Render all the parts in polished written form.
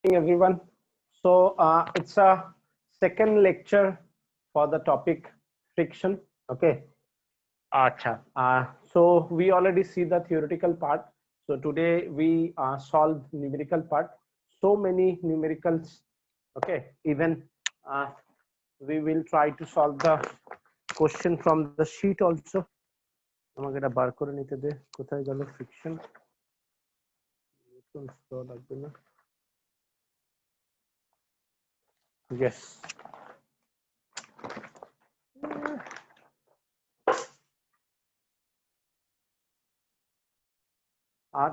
Everyone. So it's a second lecture for the topic friction. Okay. Acha. So we already see the theoretical part. So today we solve numerical part. So many numericals. Okay. Even we will try to solve the question from the sheet also. আমাকে এটা বার করে নিতে দে কোথায় গেল friction লাগবে না yes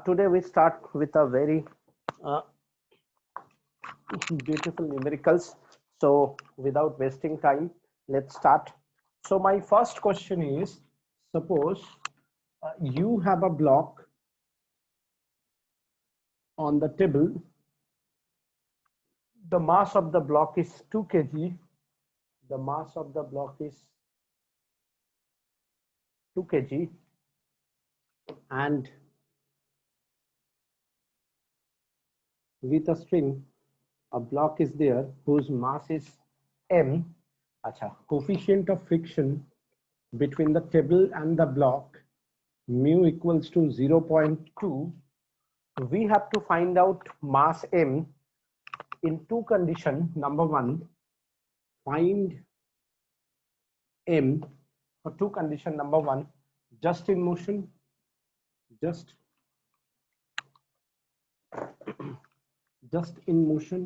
today we start with a very uh, beautiful numericals. So without wasting time, let's start. So my first question is, suppose you have a block on the table. The mass of the block is 2 kg. The mass of the block is 2 kg, and with a string, a block is there whose mass is m. Acha, coefficient of friction between the table and the block mu equals to 0.2. We have to find out mass m in two conditions. Number one, find m for two conditions. Number one, just in motion, just in motion.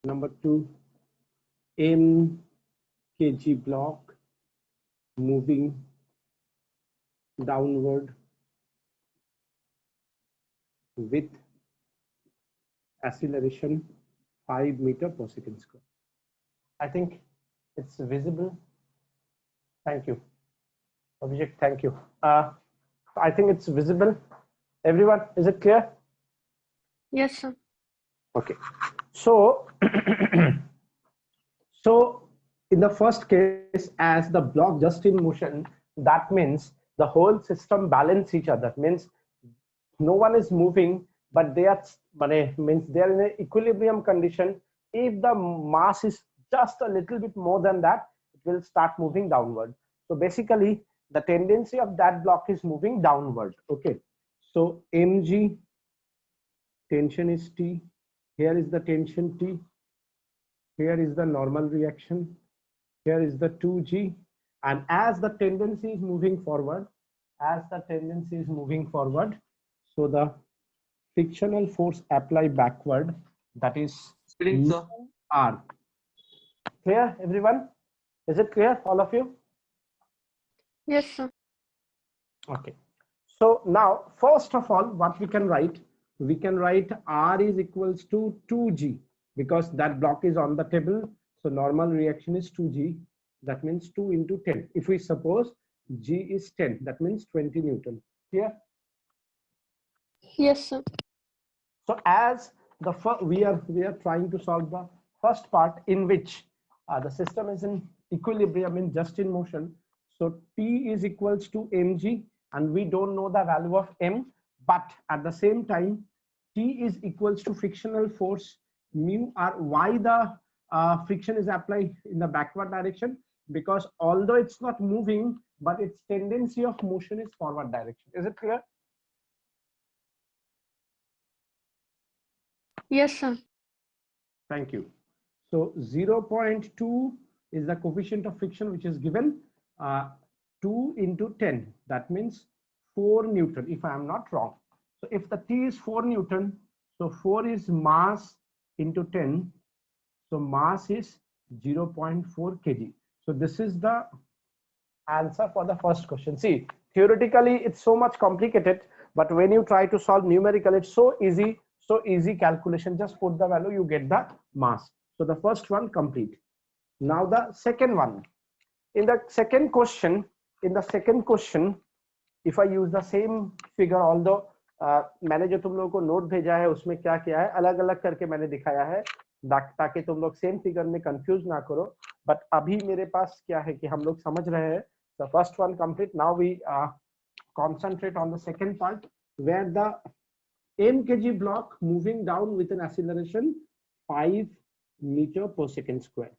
Number two, m kg block moving downward with acceleration 5 meter per second square. I think it's visible. Thank you. Abhishek, thank you. I think it's visible. Everyone, is it clear? Yes, sir. Okay. So, so in the first case, as the block just in motion, that means the whole system balance each other. Means no one is moving, but they are means they are in an equilibrium condition. If the mass is just a little bit more than that, it will start moving downward. So basically, the tendency of that block is moving downward. Okay. So mg, tension is T. Here is the tension T. Here is the normal reaction. Here is the 2g. And as the tendency is moving forward, so the frictional force applied backward, that is R. Clear, everyone? Is it clear, all of you? Yes, sir. Okay. So now, first of all, what we can write? We can write R is equals to 2g, because that block is on the table. So normal reaction is 2g. That means 2 into 10. If we suppose g is 10, that means 20 Newton. Clear? Yes, sir. So as the we are trying to solve the first part in which the system is in equilibrium, in just in motion. So T is equals to mg, and we don't know the value of m, but at the same time T is equals to frictional force mu r. Why the friction is applied in the backward direction? Because although it's not moving, but its tendency of motion is forward direction. Is it clear? Yes, sir. Thank you. So 0.2 is the coefficient of friction, which is given 2 into 10. That means 4 Newton, if I am not wrong. So if the T is 4 Newton, so 4 is mass into 10. So mass is 0.4 kg. So this is the answer for the first question. See, theoretically, it's so much complicated, but when you try to solve numerical, it's so easy calculation. Just put the value, you get the mass. So the first one complete. Now the second one. In the second question, if I use the same figure, although मैंने जो तुम लोगों को note भेजा है उसमें क्या किया है, अलग अलग करके मैंने दिखाया है ताकि तुम लोग सेम फिगर में कंफ्यूज ना करो. बट अभी मेरे पास क्या है कि हम लोग समझ रहे हैं. The first one complete. Now we concentrate on the second part, where the m kg block moving down with an acceleration 5 meter per second square.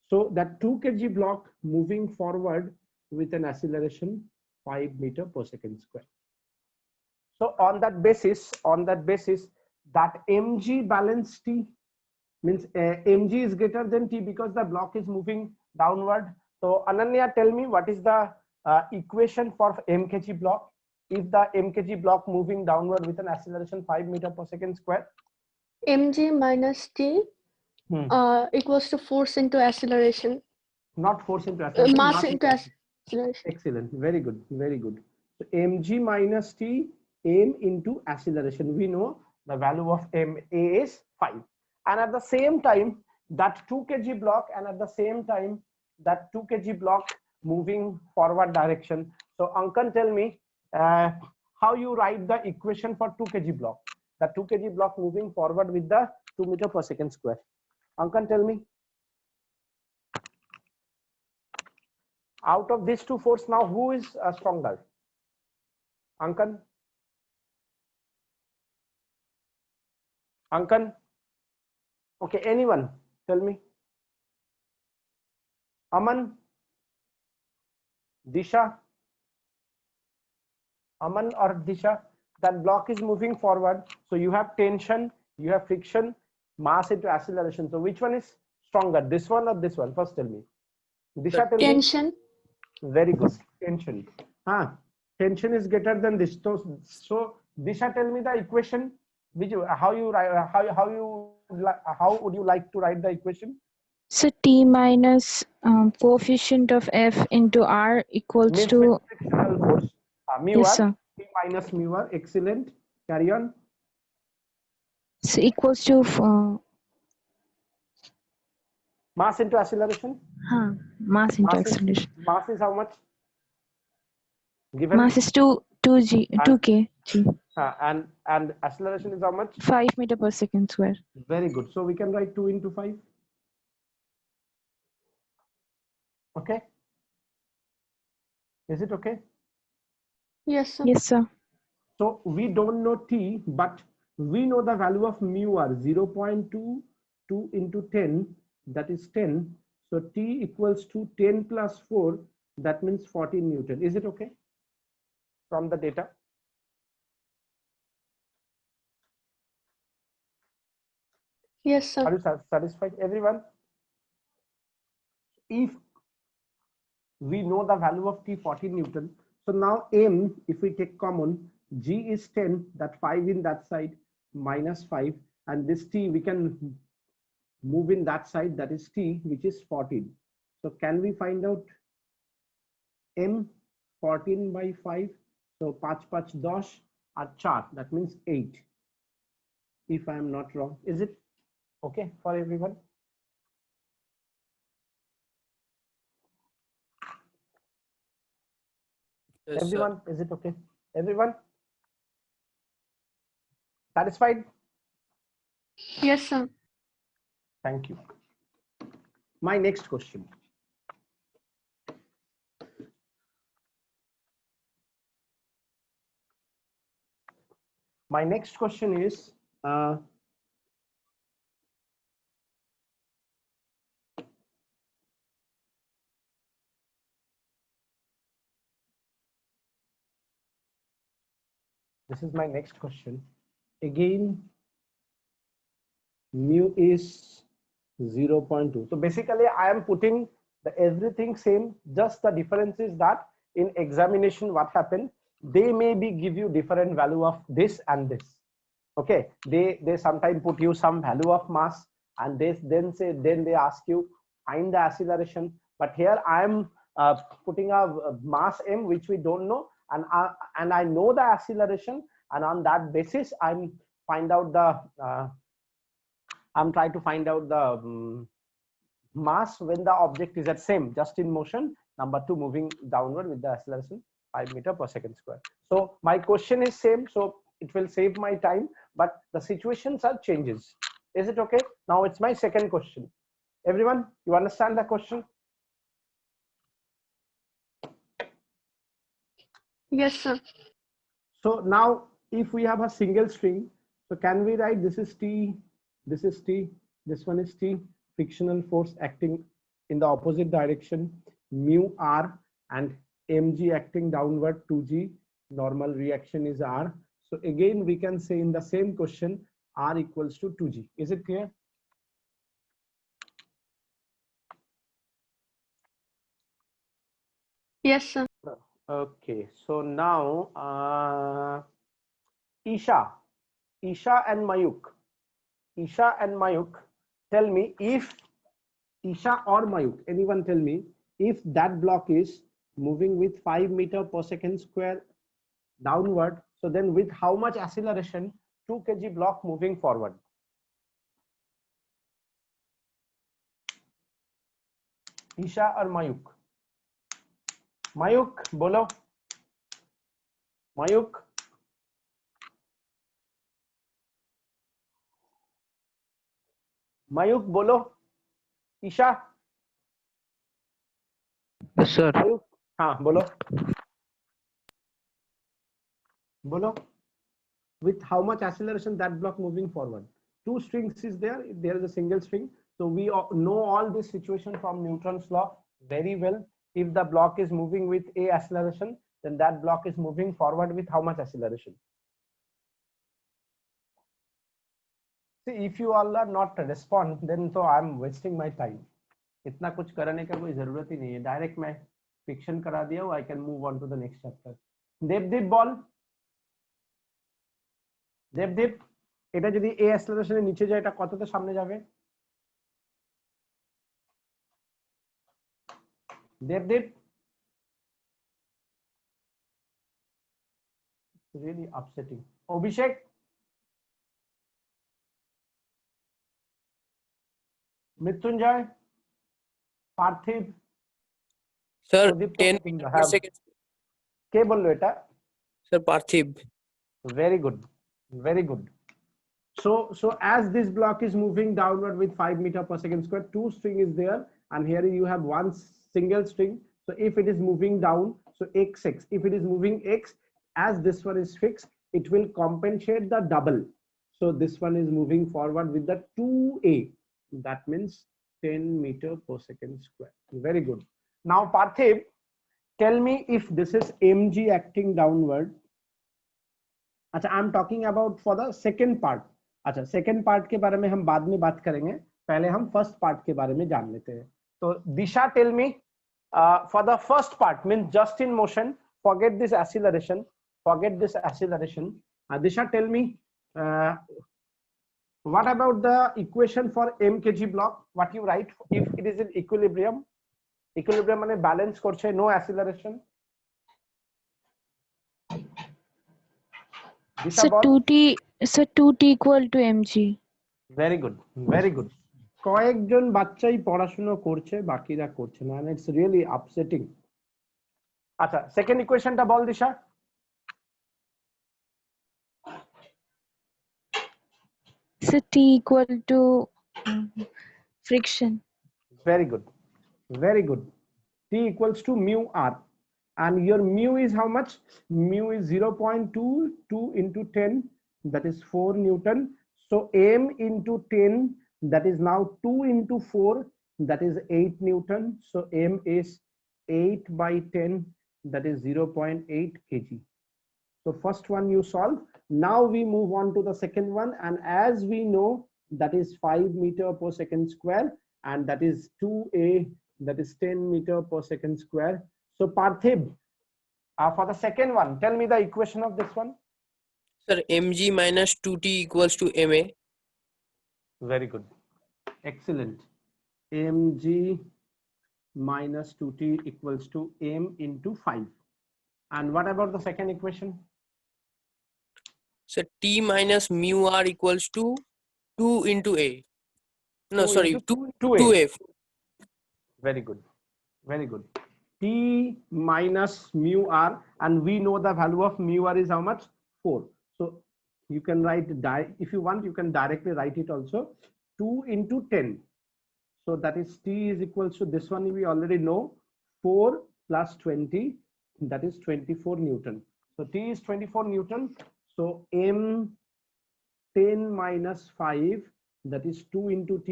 So that 2 kg block moving forward with an acceleration 5 meter per second square. So on that basis, that mg balance t means mg is greater than t because the block is moving downward. So Ananya, tell me what is the equation for m kg block if the m kg block moving downward with an acceleration 5 meter per second square. mg minus t equals to force into acceleration. Not force into acceleration, Mass not into acceleration. excellent, very good, very good. So mg minus t, m into acceleration. We know the value of ma is 5, and at the same time that 2 kg block, and at the same time that 2 kg block moving forward direction. So Ankan, tell me how you write the equation for 2 kg block, the 2 kg block moving forward with the 2 meter per second square. Ankan, tell me. Out of these two forces now, who is stronger? Ankan? Ankan? Okay, anyone? Tell me. Aman? Disha? Aman or Disha? That block is moving forward. So you have tension, you have friction, mass into acceleration. So which one is stronger? This one or this one? First tell me. Disha, tell me. Tension. Very good. Tension. Tension is greater than this. So Disha, tell me the equation. Which how would you like to write the equation? So T minus coefficient of F into R equals Means to frictional force. Mu yes, R. sir. T minus mu R. Excellent. Carry on. So equals to Mass into acceleration. mass into acceleration. Mass is how much? Given. Mass is 2 k g. And acceleration is how much? 5 meter per second square. Very good. So we can write 2 into 5. Okay. Is it okay? Yes, sir. Yes, sir. So we don't know t, but we know the value of mu r 0.22 into 10, that is 10. So t equals to 10 plus 4, that means 14 Newton. Is it okay from the data? Yes, sir. Are you satisfied, everyone? If we know the value of t 14 Newton, so now m, if we take common, g is 10, that 5 in that side, minus 5, and this t we can move in that side, that is t, which is 14. So can we find out m 14 by 5? So 5 5 10 or 4, that means 8, if I am not wrong. Is it okay for everyone? Yes, Everyone, is it okay? Everyone satisfied? Yes, sir. Thank you. My next question. My next question is, this is my next question. Again, mu is 0.2. So basically I am putting everything same, just the difference is that in examination what happened, they maybe give you different value of this and this. Okay, they sometimes put you some value of mass, and then they ask you find the acceleration. But here I am putting a mass m which we don't know, and I know the acceleration, and on that basis I'm trying to find out the mass when the object is at same, just in motion, number 2 moving downward with the acceleration 5 meter per second square. So my question is same, so it will save my time, but the situations are changes. Is it okay? Now it's my second question. Everyone, you understand the question? Yes, sir. So now if we have a single string, So can we write this is T, this is T, this one is T, frictional force acting in the opposite direction, mu R, and mg acting downward 2g, normal reaction is R. So again, we can say in the same question, R equals to 2g. Is it clear? Yes, sir. Okay, so now Isha and Mayuk. Isha and Mayuk, tell me if Isha or Mayuk, anyone tell me if that block is moving with 5 meter per second square downward, so then with how much acceleration 2 kg block moving forward? Isha or Mayuk? Mayuk, bolo. Mayuk. Mayuk, bolo. Isha. Yes, sir. Mayuk. हाँ बोलो बोलो. With how much acceleration that block moving forward? Two strings is there. There is a single string. So we know all this situation from Newton's law very well. If the block is moving with a acceleration, then that block is moving forward with how much acceleration? See, if you all are not respond, then so I am wasting my time. इतना कुछ करने का कोई जरूरत ही नहीं है. Direct मैं fiction करा दिया हूँ. I can move on to the next chapter. Devdeep ball. Debdeep, এটা যদি a অ্যাক্সেলারেশনে নিচে যায় এটা কততে সামনে যাবে? Debdeep, really upsetting. অভিষেক, মৃত্যুঞ্জয়, পার্থিব, Sir, প্রদীপ্ত 10 মুকুন্দ, meter per হ্যাঁ second. কে বললো এটা? Sir, Parthiv. Very good, very good. So as this block is moving downward with 5 meter per second square, two string is there, and here you have one single string. So if it is moving down, so x, if it is moving x, as this one is fixed, it will compensate the double. So this one is moving forward with the 2a. That means 10 meter per second square. Very good. Now Parthiv, tell me if this is mg acting downward. अच्छा, I am talking about for the second part. अच्छा, second part के बारे में हम बाद में बात करेंगे, पहले हम फर्स्ट पार्ट के बारे में जान लेते हैं. तो Disha, tell me for the first part means just in motion, forget this acceleration, Disha tell me what about the equation for m kg block? What you write if it is in equilibrium? Equilibrium মানে balance করছে, no acceleration. So 2t equal to mg. Very good, very good. কয়েকজন বাচ্চাই পড়াশোনা করছে, বাকিরা করছে না, and it's really upsetting. আচ্ছা, second ইকুয়েশনটা ball Disha. So t equal to friction. Very good, very good. T equals to mu r, and your mu is how much? Mu is 0.22 into 10, that is 4 Newton. So m into 10, that is now 2 into 4, that is 8 Newton. So m is 8 by 10, that is 0.8 kg. So first one you solve. Now we move on to the second one, and as we know, that is 5 meter per second square, and that is 2a, that is 10 meter per second square. So Parthiv, for the second one, tell me the equation of this one. Sir, mg minus 2t equals to ma. Very good, excellent. mg minus 2t equals to m into 5. And what about the second equation? Sir, t minus mu r equals to 2 into a. No, 2 sorry, into 2a. Very good, very good. T minus mu r, and we know the value of mu r is how much? 4. So you can write, if you want, you can directly write it also. 2 into 10. So that is T is equals to this one we already know. 4 plus 20, that is 24 Newton. So T is 24 Newton. So m 10 minus 5, that is 2 into T,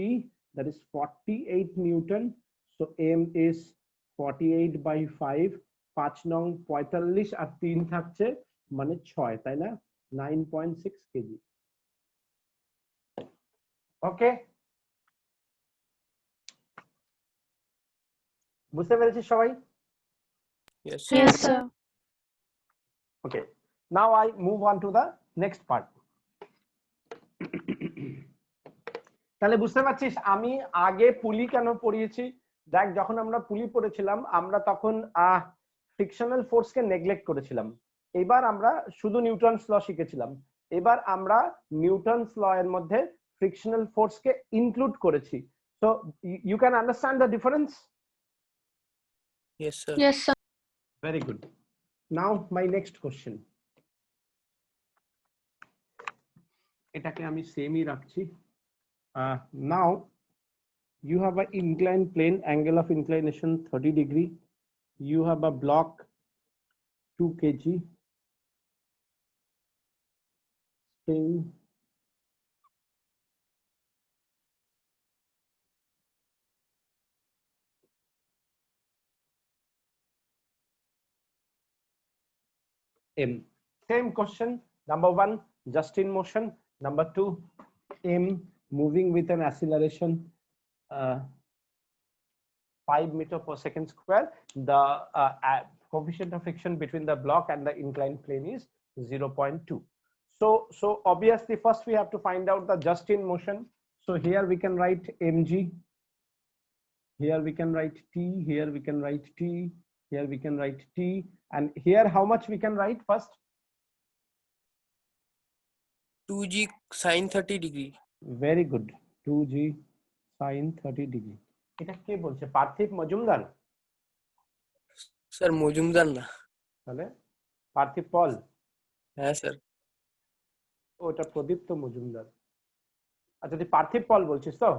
that is 48 Newton. So M is 48 by 5, 5 নং 45 আর 3 থাকছে মানে 6, তাই না? 9.6 kg. ওকে, বুঝতে পেরেছি সবাই? Yes, sir. Yes, sir. Okay, now I move on to the next part. তাহলে বুঝতে পারছিস আমি আগে পুলি কেন পড়িয়েছি? দেখ, যখন আমরা পুলি পড়েছিলাম আমরা তখন ফ্রিকশনাল ফোর্সকে নেগলেক্ট করেছিলাম। এবার আমরা শুধু নিউটনস ল শিখেছিলাম। এবার আমরা নিউটনস ল এর মধ্যে ফ্রিকশনাল ফোর্সকে ইনক্লুড করেছি। So you can understand the difference? Yes, sir. Yes, sir. Very good. Now my next question. এটাকে আমি সেমই রাখছি। Now you have an inclined plane, angle of inclination 30 degree. You have a block 2 kg. Spring M. Same question. Number 1, just in motion. Number 2, M moving with an acceleration 5 meter per second square. The coefficient of friction between the block and the inclined plane is 0.2. So obviously first we have to find out the just in motion. So here we can write mg, here we can write t, here we can write t, here we can write t, and here how much we can write first? 2g sin 30 degree. Very good. 2g sin 30 degree. এটা কে বলছে? পার্থিব Majumdar? Sir Majumdar না, তাহলে পার্থিব পল? হ্যাঁ sir. ওটা প্রদীপ্ত মজুমদার। আচ্ছা, তুই পার্থিব পল বলছিস তো?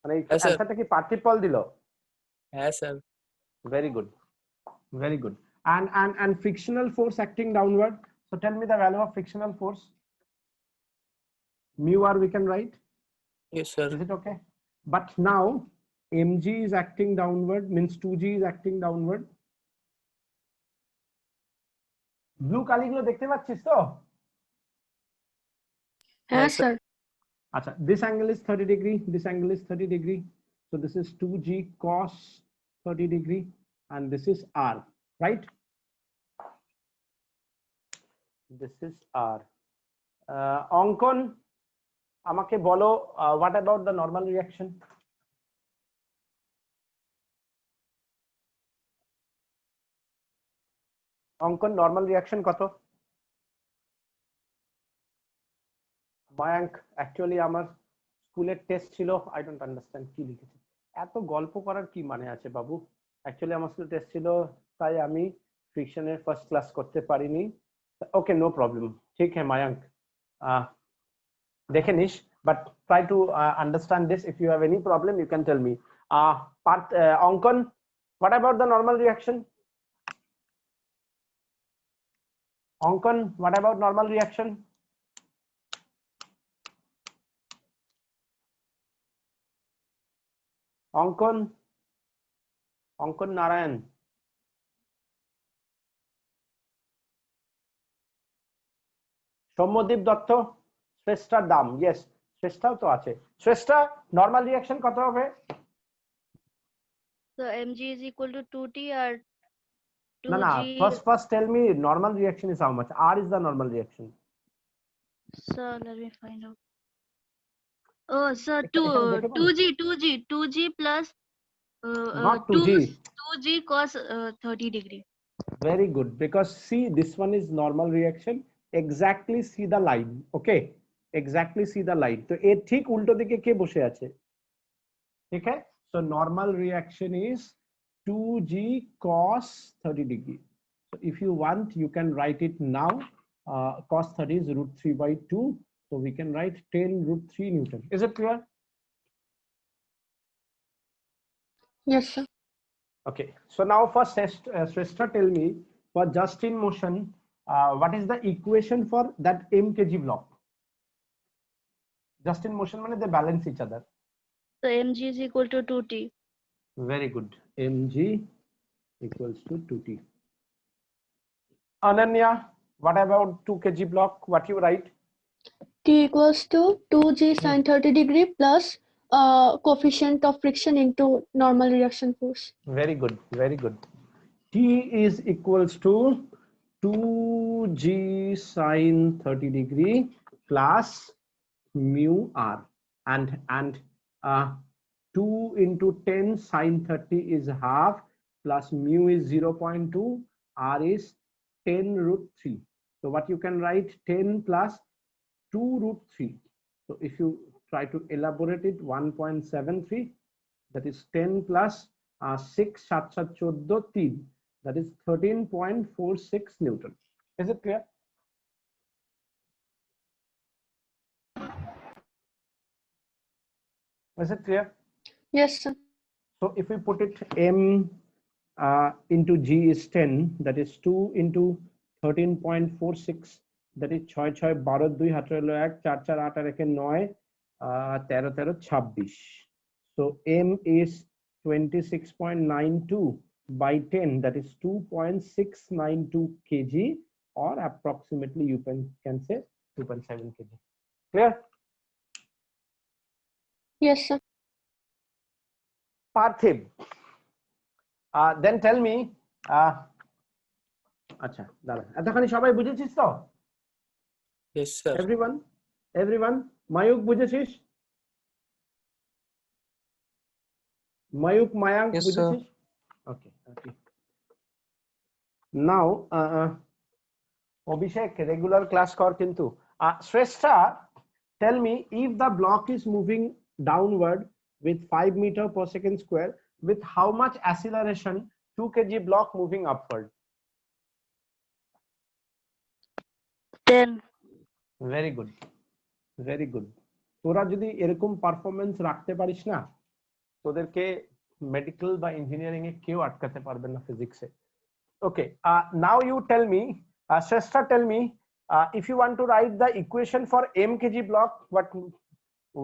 মানে এই হ্যাঁ, স্যার। অ্যানসারটা কি পার্থিব পল দিল? হ্যাঁ sir. Very good, very good. And frictional force acting downward. So tell me the value of frictional force. Mu r we can write. Yes, sir. Is it okay? But now mg is acting downward, means 2g is acting downward. Blue কালিগুলো দেখতে পাচ্ছিস তো? Yes, sir. Acha, this angle is 30 degree, this angle is 30 degree. So this is 2g cos 30 degree, and this is r, right? This is r. Ankon, আমাকে বলো, what about the normal reaction? Ankon, normal reaction কত? Mayank, actually আমার স্কুলের test ছিল, I don't understand কি লিখেছে। এত গল্প করার কি মানে আছে বাবু? অ্যাকচুয়ালি আমার স্কুল টেস্ট ছিল, তাই আমি ফ্রিকশনের ফার্স্ট ক্লাস করতে পারিনি। ওকে, নো প্রবলেম, ঠিক হ্যাঁ মায়াঙ্ক, দেখে নিস, but try to understand this. If you have any problem you can tell me. Ankan, what about the normal reaction? Ankan, what about normal reaction? Ankan, Ankan Narayan, Soumyadip Dutta, শ্রেষ্ঠার দাম, ইয়েস শ্রেষ্ঠাও তো আছে। শ্রেষ্ঠা, নর্মাল রিয়াকশন কত হবে? So mg is equal to 2t or 2g. না না, first tell me normal reaction is how much? R is the normal reaction. So let me find out. Oh, so এখানে দেখে বলো। 2g plus Not 2g. 2g cos 30 degree. Very good, because see, this one is normal reaction. Exactly see the line. Okay, exactly see the line. তো এর ঠিক উল্টো দিকে কে বসে আছে? ঠিক আছে, so normal reaction is 2g cos 30 degree. So if you want, you can write it now. Cos 30 is √3/2. So we can write 10√3 Newton. Is it clear? Yes, sir. Okay, so now first Shrestha, tell me, for just in motion, what is the equation for that m kg block? Just in motion means they balance each other. So mg is equal to 2t. Very good. mg equals to 2t. Ananya, what about 2 kg block? What you write? T equals to 2g sine 30 degree plus coefficient of friction into normal reaction force. Very good. Very good. T is equals to 2g sine 30 degree plus mu r, and 2 into 10 sine 30 is half, plus mu is 0.2, r is 10 root 3. So what you can write, 10 plus 2 root 3. So if you try to elaborate it, 1.73, that is 10 plus 6 7 7 14 3, that is 13.46 Newton. Is it clear? Is it clear? Yes, sir. So if we put it m into g is 10, that is 2 into 13.46, that is 6 6 12 2 হাতে হলো 1 4 4 8 আর 1 9 13 13 26. So m is 26.92 by 10, that is 2.692 kg, or approximately you can say 2.7 kg. Clear? Yes, sir. Parthiv, then tell me, আচ্ছা দাঁড়া, এতখানি সবাই বুঝেছিস তো? Yes, sir. Everyone, মায়ুক বুঝেছিস? মায়ুক, Mayank Yes, sir. বুঝেছিস? Okay. Now, অভিষেক রেগুলার ক্লাস কর কিন্তু। Shrestha, tell me, if the block is moving downward with 5 meter per second square, with how much acceleration 2 kg block moving upward? 10. Very good. Very good. তোরা যদি এরকম performance রাখতে পারিস না, তোদেরকে medical বা ইঞ্জিনিয়ারিং এ কেউ আটকাতে পারবে না ফিজিক্সে। Okay, now you tell me, Shrestha, tell me, if you want to write the equation for m kg block,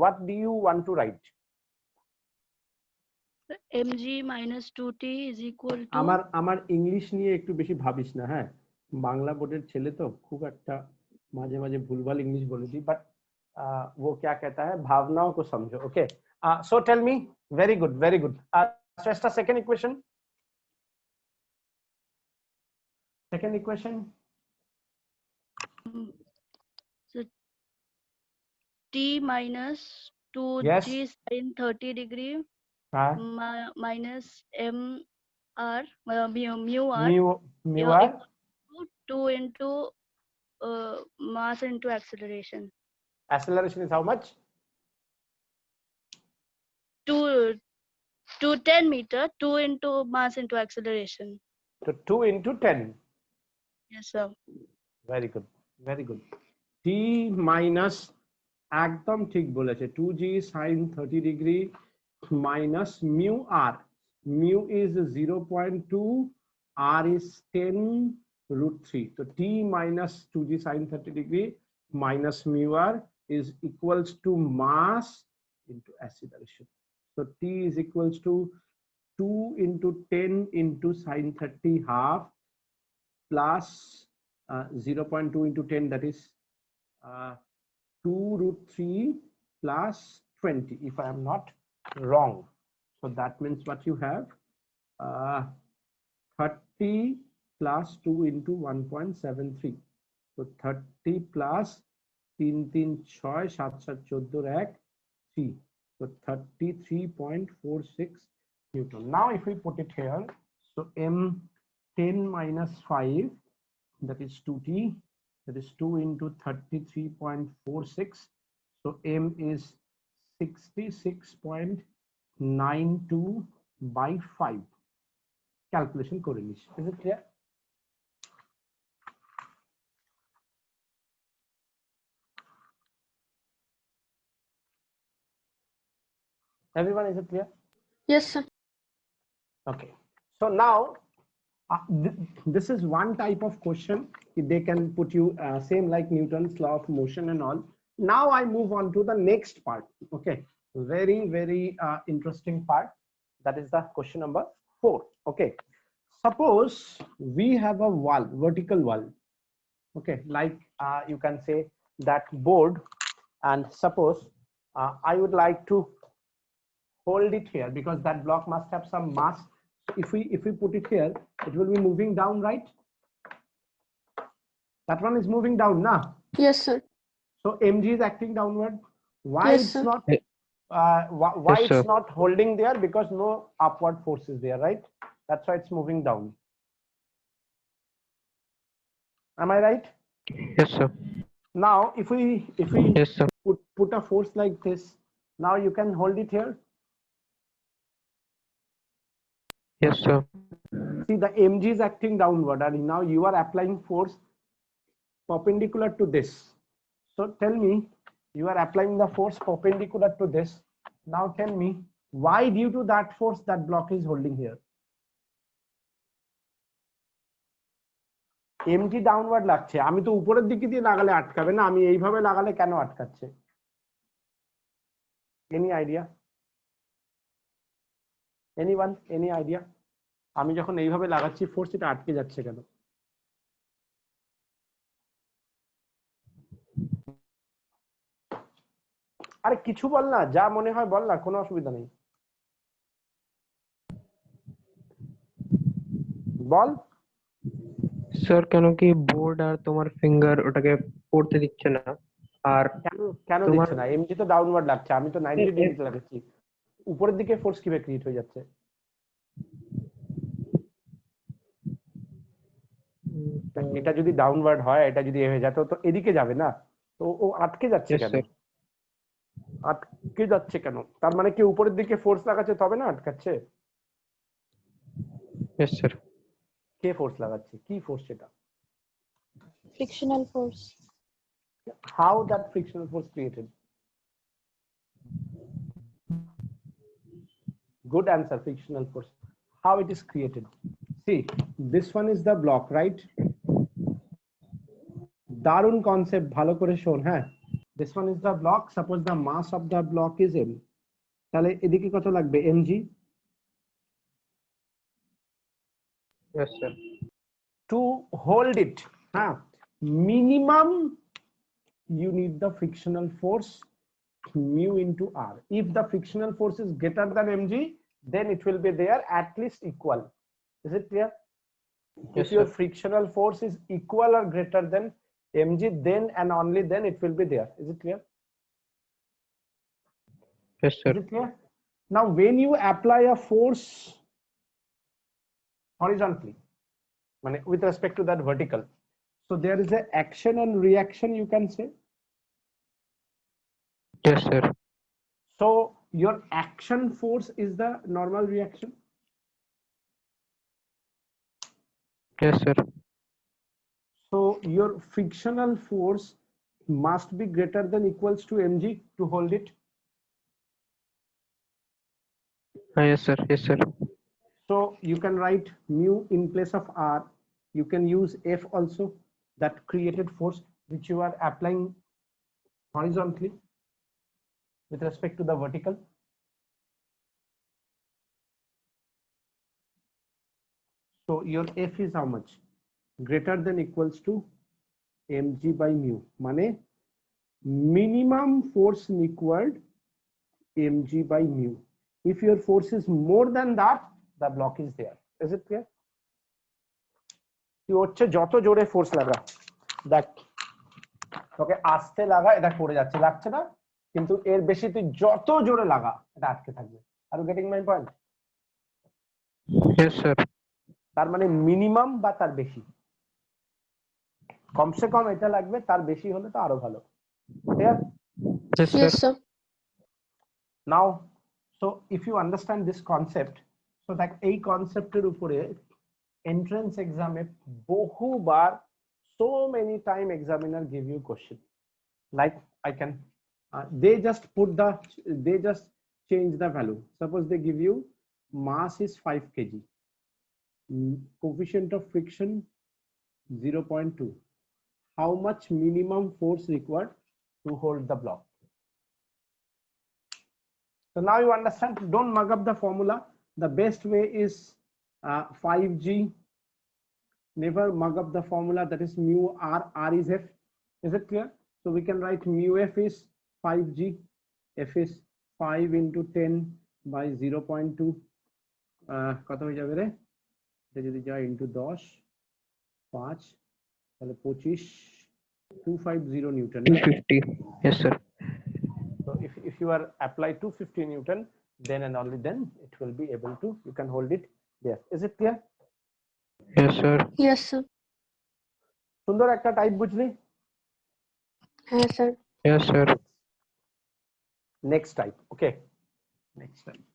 what do you want to write? mg minus 2t is equal to আমার English নিয়ে একটু বেশি ভাবিস না, হ্যাঁ, বাংলা বোর্ডের ছেলে তো খুব একটা মাঝে মাঝে ভুলভাল ইংলিশ বলে দিই, বাট वो क्या कहता है, भावनाओं को समझो. Okay, so tell me, very good, very good. Shrestha, second equation. so t minus 2g Yes. sine 30 degree minus mr mu r mu r, 2 into mass into acceleration. acceleration is how much? To 10 meter, 2 into mass into acceleration. So 2 into 10. Yes, sir. Very good, very good. T minus, একদম ঠিক বলেছে, 2g sin 30 degree minus mu r. Mu is 0.2, r is 10 root 3. So t minus 2g sin 30 degree minus mu r is equals to mass into acceleration. So t is equals to 2 into 10 into sin 30 half plus 0.2 into 10, that is 2 root 3 plus 20, if I am not wrong. So that means what you have, 30 plus 2 into 1.73. So 30 plus 3 3 6 7 7 14 1 3. So 33.46 Newton. Now if we put it here, so m 10 minus 5, that is 2t, that is 2 into 33.46. So m is 66.92 by 5. Calculation correlation. Is it clear? Everyone, is it clear? Yes, sir. Okay. So now this is one type of question. They can put you same like Newton's law of motion and all. Now I move on to the next part. Okay, very interesting part. That is the question number 4. Okay, suppose we have a wall, vertical wall. Okay, like you can say that board, and suppose I would like to hold it here because that block must have some mass. If we put it here, it will be moving down, right? That one is moving down now. Yes, sir. So mg is acting downward. Why Yes, it's sir. not why Yes, it's sir. not holding there? Because no upward force is there, right? That's why it's moving down. Am I right? Yes, sir. Now if we Yes, sir. put a force like this, now you can hold it here. Yes, sir. See, the mg is acting downward, and now you are applying force perpendicular to this. So tell me, you are applying the force perpendicular to this. Now tell me, why due to that force that block is holding here? mg downward লাগছে, আমি তো উপরের দিকে দিয়ে লাগালে আটকাবে না, আমি এইভাবে লাগালে কেন আটকাচ্ছে? Any idea? Anyone, any idea? আমি যখন এইভাবে লাগাচ্ছি ফোর্স, এটা আটকে যাচ্ছে কেন? আরে কিছু বল না, যা মনে হয় বল না, কোনো অসুবিধা নেই, বল। স্যার কেন কি বোর্ড আর তোমার ফিঙ্গার ওটাকে পড়তে দিচ্ছে না, আর কেন কেন তোমার- দিচ্ছে না? এমজি তো ডাউনওয়ার্ড লাগছে, আমি তো 90 ডিগ্রিতে লাগাচ্ছি, উপরের দিকে ফোর্স কিভাবে ক্রিয়েট হয়ে যাচ্ছে? এটা যদি ডাউনওয়ার্ড হয়, এটা যদি এ হয়ে যেত তো এদিকে যাবে না, তো ও আটকে যাচ্ছে Yes, কেন? sir. আটকে যাচ্ছে কেন? তার মানে কি উপরের দিকে ফোর্স লাগাচ্ছে তবে না আটকাচ্ছে? Yes, sir. কে ফোর্স লাগাচ্ছে? কি ফোর্স সেটা? Frictional force. How that frictional force created? Good answer, frictional force. How it is created? See, this one is the block, right? দারুণ কনসেপ্ট, ভালো করে শোন। হ্যাঁ, this one is the block. Suppose the mass of the block is m, তাহলে এদিকে কত লাগবে? mg. Yes, sir. To hold it, minimum you need the frictional force mu into r. If the frictional force is greater than mg, then it will be there at least equal. Is it clear? Yes, If your sir. frictional force is equal or greater than mg, then and only then it will be there. Is it clear? Yes, sir. Is it clear? Now when you apply a force horizontally, with respect to that vertical, so there is a action and reaction, you can say. Yes, sir. So your action force is the normal reaction. Yes, sir. So your frictional force must be greater than equals to mg to hold it. Yes, sir. Yes, sir. So you can write mu in place of r. You can use F also, that created force which you are applying horizontally with respect to the vertical. So your F is how much? Greater than equals to mg by mu. Mane minimum force required mg by mu. If your force is more than that, the block is there. Is it clear? তুই হচ্ছে যত জোরে force লাগা, দেখ তোকে আস্তে লাগা, এটা পড়ে যাচ্ছে, লাগছে না, কিন্তু এর বেশি তুই যত জোরে লাগা এটা আটকে থাকবে। Are you getting my point? Yes, sir. তার মানে মিনিমাম বা তার বেশি, কমসে কম এটা লাগবে, তার বেশি হলে তো আরো ভালো। Clear? Yes, sir. Yes, sir. Now, so if you understand this concept, so that এই কনসেপ্টের উপরে entrance exam এ বহুবার, so many time examiner give you question like I can they just change the value. Suppose they give you mass is 5 kg, coefficient of friction 0.2, how much minimum force required to hold the block. So now you understand, don't mug up the formula. The best way is 5G. Never mug up the formula, that is mu r, r is f. Is it clear? So we can write mu f is 5G, f is 5 into 10 by 0.2. কত হয়ে যাবে রে? এটা যদি যায় into 10, 5, তাহলে 25, 250 Newton. 250. Yes, sir. So if you are apply 250 Newton, then and only then it will be able to, you can hold it there. Is it clear? Yes, sir. Yes, sir. সুন্দর একটা type বুঝলি? হ্যাঁ sir. Yes, sir. Next type. Okay. Next type.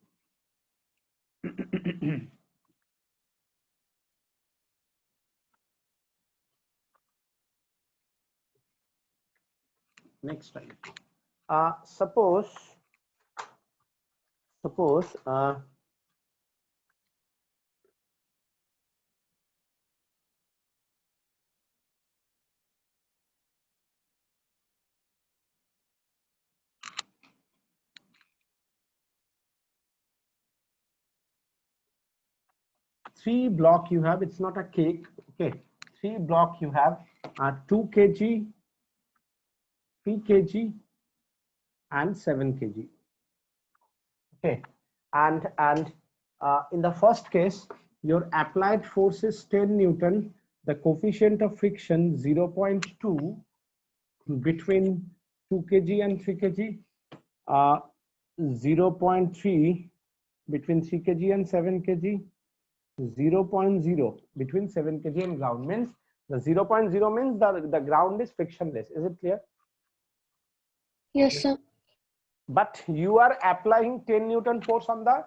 Next type. Suppose three block you have, it's not a cake. Okay, three block you have 2 kg, 3 kg and 7 kg. Okay, and in the first case your applied force is 10 Newton, the coefficient of friction 0.2 between 2 kg and 3 kg, 0.3 between 3 kg and 7 kg, 0.0 between 7 kg and ground. Means the 0.0 means the ground is frictionless. Is it clear? Yes, sir. But you are applying 10 Newton force on the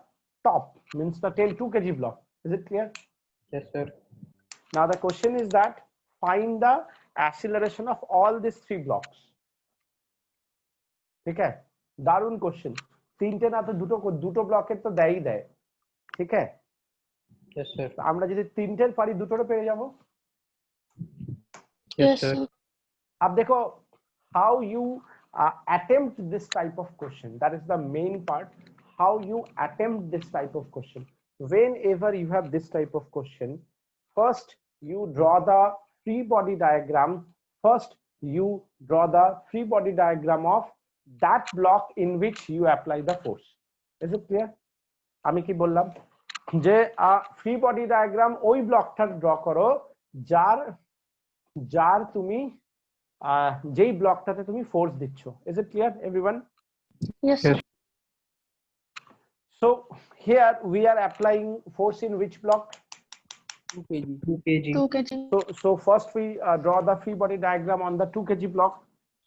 top, means the 2 kg block. Is it clear? Yes, sir. Now the question is that find the acceleration of all these three blocks. ठीक है, दारुण question. तीनटे ना तो দুটো ব্লকের তো দেয়ই দেয়. ঠিক है? Yes, sir. আমরা যদি তিনটের পারি দুটোরও পেয়ে যাব. Yes, sir. अब देखो how you attempt this type of question. That is the main part. How you attempt this type of question. Whenever you have this type of question, first you draw the free body diagram. First you draw the free body diagram of that block in which you apply the force. Is it clear? আমি কি বললাম যে free body diagram ওই ব্লকটা draw করো যার তুমি যেই ব্লকটাতে তুমি ফোর্স দিচ্ছ. Is it clear everyone? Yes, sir. So here we are applying force in which block? 2 kg. 2 kg. 2 kg. So first we draw the free body diagram on the 2 kg block.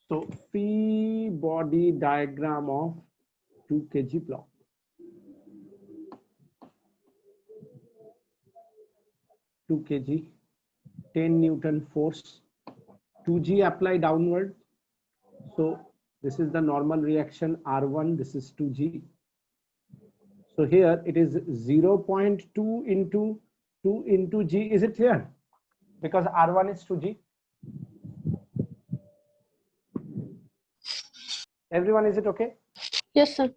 So free body diagram of 2 kg block. Two kg, 10 Newton force, 2g apply downward. So this is the normal reaction R1. This is 2g. So here it is 0.2 into 2 into g. Is it clear? Because R1 is 2g. Everyone, is it okay? Yes, sir.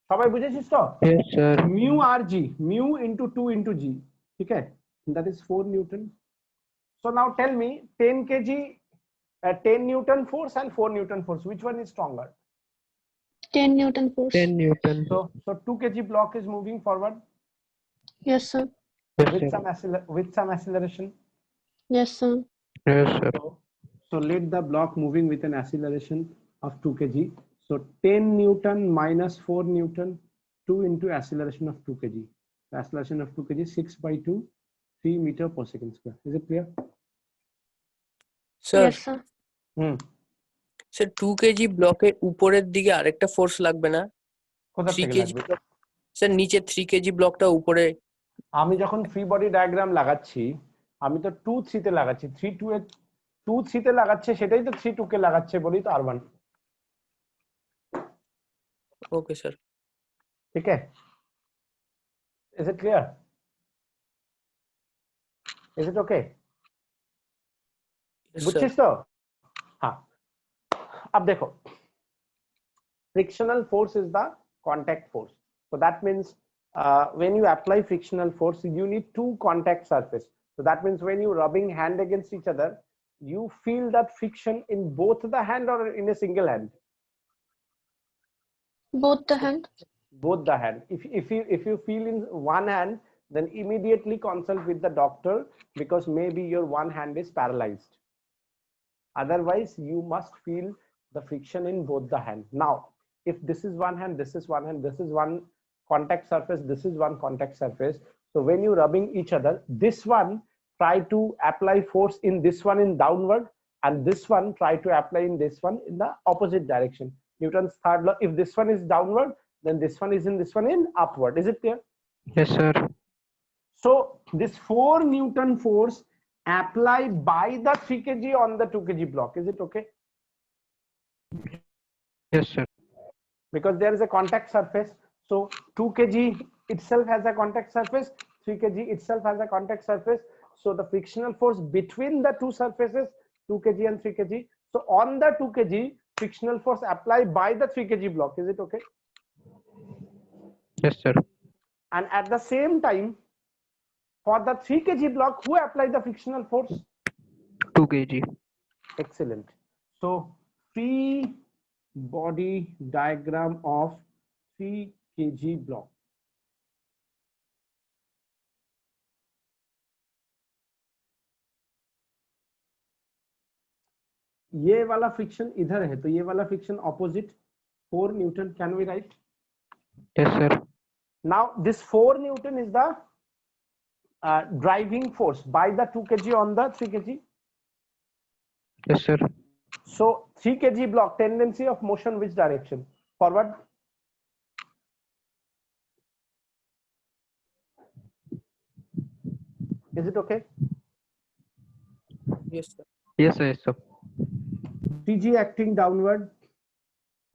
সবাই বুঝেছিস তো? Yes, sir. Mu rg, mu into 2 into g. Okay, that is 4 Newton. So now tell me 10 kg, 10 Newton force and 4 Newton force. Which one is stronger? 10 Newton force. 10 Newton. So 2 kg block is moving forward Yes, sir. Yes, with sir. some acceleration. Yes, sir. Yes, sir. So let the block moving with an acceleration of 2 kg. So 10 Newton minus 4 Newton, 2 into acceleration of 2 kg. The acceleration of 2 kg, 6 by 2, 3 meter per second square. Is it clear? Sir Yes, sir. Sir 2 KG ব্লকের উপরের দিকে আরেকটা force লাগবে না? কোথা 3 থেকে KG লাগবে? Sir নিচে 3 কেজি ব্লকটা উপরে। আমি যখন ফ্রি বডি ডায়াগ্রাম লাগাচ্ছি আমি তো 2 3 তে লাগাচ্ছি, 3 2 এ 2 3 তে লাগাচ্ছে, সেটাই তো 3 2 কে লাগাচ্ছে বলি তো R1. Okay sir. ठीक है? Is it clear? Is it okay? Yes, sir. বুঝছিস তো? হ্যাঁ, अब देखो, frictional force is the contact force. So that means when you apply frictional force, you need two contact surface. So that means when you rubbing hand against each other, you feel that friction in both the hand or in a single hand? Both the hand. Both the hand. If you feel in one hand, then immediately consult with the doctor, because maybe your one hand is paralyzed. Otherwise, you must feel the friction in both the hand. Now, if this is one hand, this is one hand, this is one contact surface, this is one contact surface. So when you rubbing each other, this one try to apply force in this one in downward, and this one try to apply in this one in the opposite direction. Newton's third law. If this one is downward, then this one is in this one in upward. Is it clear? Yes, sir. So this 4 Newton force applied by the 3 kg on the 2 kg block. Is it okay? Yes, sir. Because there is a contact surface. So 2 kg itself has a contact surface, 3 kg itself has a contact surface. So the frictional force between the two surfaces, 2 kg and 3 kg. So on the 2 kg, frictional force applied by the 3 kg block. Is it okay? Yes, sir. And at the same time, for the 3 kg block, who applied the frictional force? 2 kg. Excellent. So free body diagram of 3 kg block. ये वाला friction इधर है, तो ये वाला friction opposite 4 newton. Can we write? Yes, sir. Now this 4 Newton is the driving force by the 2 kg on the 3 kg. Yes, sir. So 3 kg block, tendency of motion which direction? Forward. Is it okay? Yes, sir. Yes, sir. Yes, sir. 3g acting downward,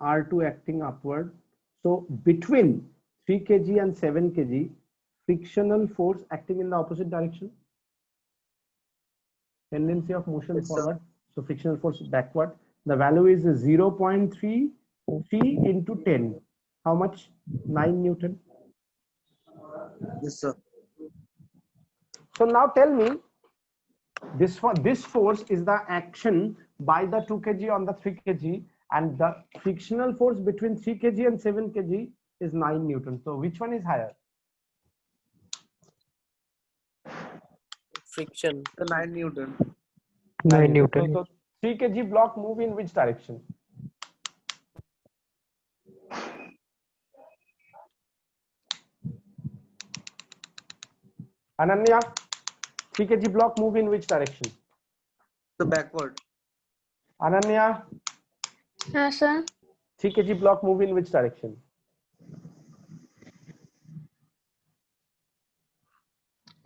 R2 acting upward. So between 3 kg and 7 kg, frictional force acting in the opposite direction. Tendency of motion Yes, sir. forward. So frictional force backward. The value is 0.33 into 10. How much? 9 Newton. Yes, sir. So now tell me, this force is the action by the 2 kg on the 3 kg, and the frictional force between 3 kg and 7 kg is 9 Newton. So which one is higher? Friction. The 9 Newton. 9 Newton. So 3 kg block move in which direction? Ananya, 3 kg block move in which direction? The backward. Ananya, Yes, sir. 3 kg block move in which direction?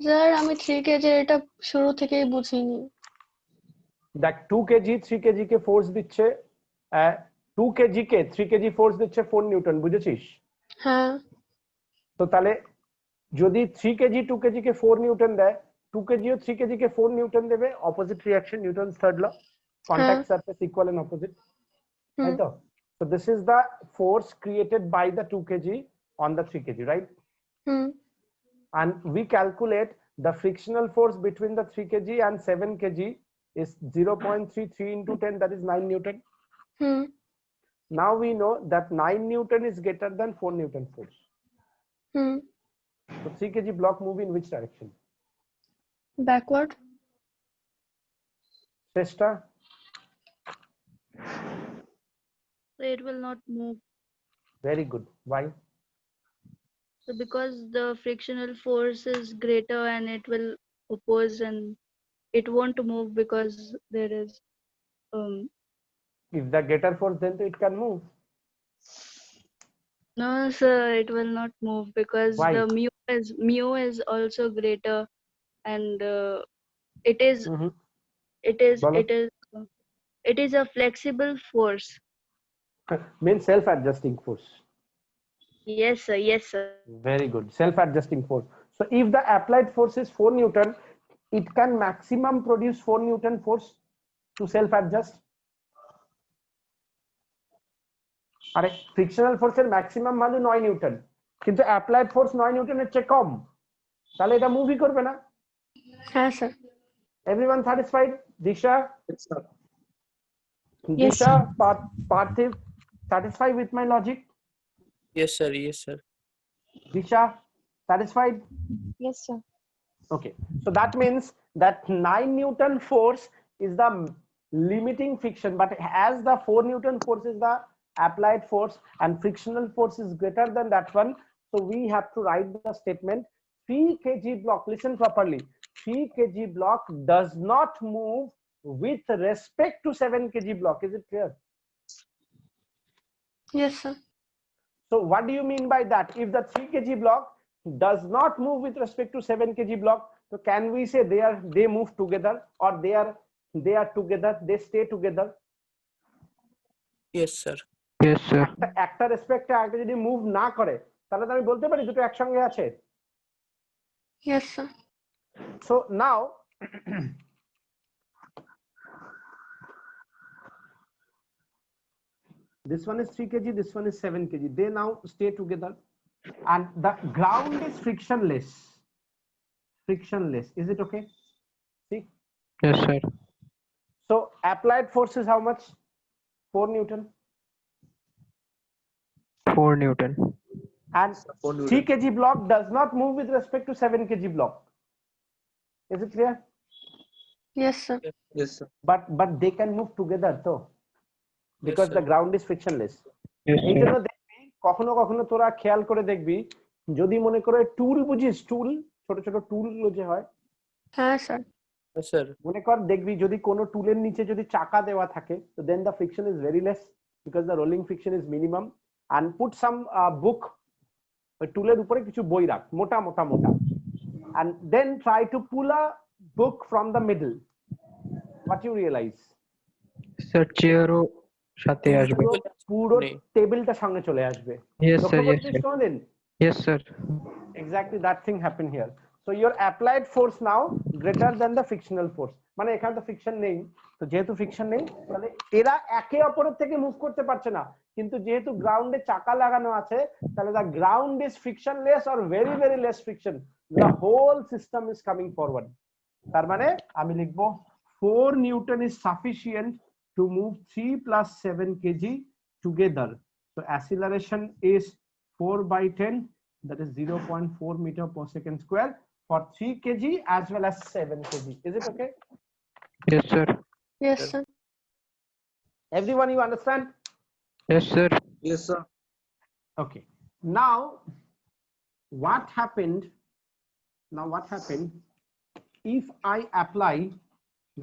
Sir আমি 3 KG এটা শুরু থেকেই বুঝিনি। দেখ 2 KG 3 KG K force দিচ্ছে 2 KG কে 3 KG force দিচ্ছে 4 Newton, বুঝেছিস? হ্যাঁ। তো তাহলে যদি 3 কেজি 2 কেজি কে 4 নিউটন দেয়, 2 কেজি ও 3 কেজি কে 4 নিউটন দেবে, opposite reaction, Newton's third law, contact surface equal and opposite, তাই তো? So this is the force created by the 2 kg on the 3 kg, right? Hmm And we calculate the frictional force between the 3 kg and 7 kg is 0.33 into 10, that is 9 Newton. Hmm Now we know that 9 Newton is greater than 4 Newton force. Hmm So 3 kg block move in which direction? Backward. Shrestha? It will not move. Very good. Why? So because the frictional force is greater and it will oppose and it won't move because there is If the greater force, then it can move. no sir, it will not move because Why? the mu is also greater and it is Mhm. it Bolo. is a flexible force. Means self-adjusting force. Yes sir, yes sir. Very good. Self-adjusting force. So if the applied force is 4 Newton, it can maximum produce 4 Newton force to self-adjust. আরে frictional ফোর্সের maximum value 9 Newton, কিন্তু applied force 9 নিউটনের চেয়ে কম, তাহলে এটা মুভই করবে না। হ্যাঁ sir. Everyone satisfied? Disha, Yes, sir. Yes, Disha, sir. Parthiv, satisfied with my logic? Yes, sir. Yes, sir. Disha, satisfied? Yes, sir. Okay, so that means that 9 Newton force is the limiting friction, but as the 4 Newton force is the applied force and frictional force is greater than that one, so we have to write the statement 3 kg block, listen properly, 3 kg block does not move with respect to 7 kg block. Is it clear? Yes sir. So what do you mean by that? If the 3 kg block does not move with respect to 7 kg block, so can we say they move together, or they are together, they stay together? Yes, sir. Yes, sir. একটা রেসপেক্টে আরেকটা যদি move না করে তাহলে তো আমি বলতে পারি দুটো একসঙ্গে আছে। Yes sir. So now this one is 3 kg, this one is 7 kg, they now stay together, and the ground is frictionless. Is it okay? See, Yes, sir. so applied force is how much? 4 Newton, 4 Newton. and 4 3 Newton. kg block does not move with respect to 7 kg block. Is it clear? Yes sir. Yes, sir. But they can move together though, because sir. the ground is frictionless. Yes, এই জন্য sir. দেখবি কখনো কখনো তোরা খেয়াল করে দেখবি, যদি মনে করে টুল বুঝিস, টুল ছোট ছোট টুল যে হয়, হ্যাঁ স্যার। Yes, sir. মনে কর দেখবি যদি কোনো টুলের নিচে যদি চাকা দেওয়া থাকে, তো then the friction is very less because the rolling friction is minimum, and put some book, ওই টুলের উপরে কিছু বই রাখ মোটা মোটা মোটা, and then try to pull a book from the middle, what you realize? Sir, চেয়ারও সাথে আসবে। পুরো নেই। টেবিলটা সঙ্গে চলে আসবে। Yes, sir. লক্ষ্য Yes, করেছিস sir. কোনোদিন? Yes, sir. Exactly that thing happened here. So your applied force now greater than the frictional force, মানে এখানে তো ফ্রিকশন নেই, তো যেহেতু ফ্রিকশন নেই তাহলে এরা একে অপরের থেকে মুভ করতে পারছে না, কিন্তু যেহেতু গ্রাউন্ডে চাকা লাগানো আছে তাহলে the ground is frictionless or very very less friction, the whole system is coming forward. তার মানে আমি লিখবো 4 Newton is sufficient to move 3 plus 7 kg together. So acceleration is 4/10, that is 0.4 meter per second square for 3 kg as well as 7 kg. Is it okay? Yes, sir. Yes sir. Everyone, you understand? Yes, sir. Yes, sir. Okay. Now what happened if I apply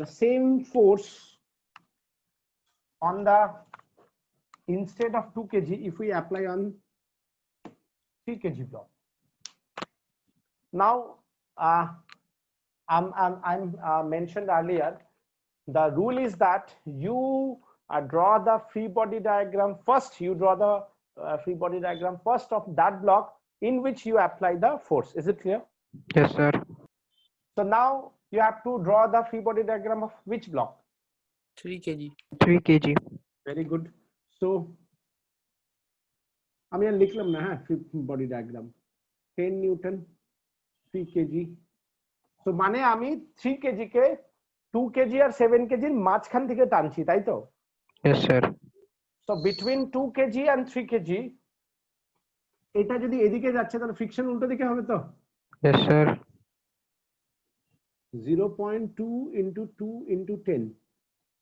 the same force on the, instead of 2 kg, if we apply on 3 kg block. Now I'm mentioned earlier, the rule is that you draw the free body diagram first, you draw the free body diagram first of that block in which you apply the force. Is it clear? Yes, sir. So now you have to draw the free body diagram of which block? 3 kg. 3 kg. Very good. So আমি আর লিখলাম না, হ্যাঁ, free body diagram 10 Newton 3 kg. So মানে আমি 3 kg কে 2 kg আর 7 kg এর মাঝখান থেকে টানছি, তাই তো? Yes, sir. So between 2 kg and 3 kg, এটা যদি এদিকে যাচ্ছে তাহলে ফ্রিকশন উল্টো দিকে হবে তো? Yes, sir. 0.2 into 2 into 10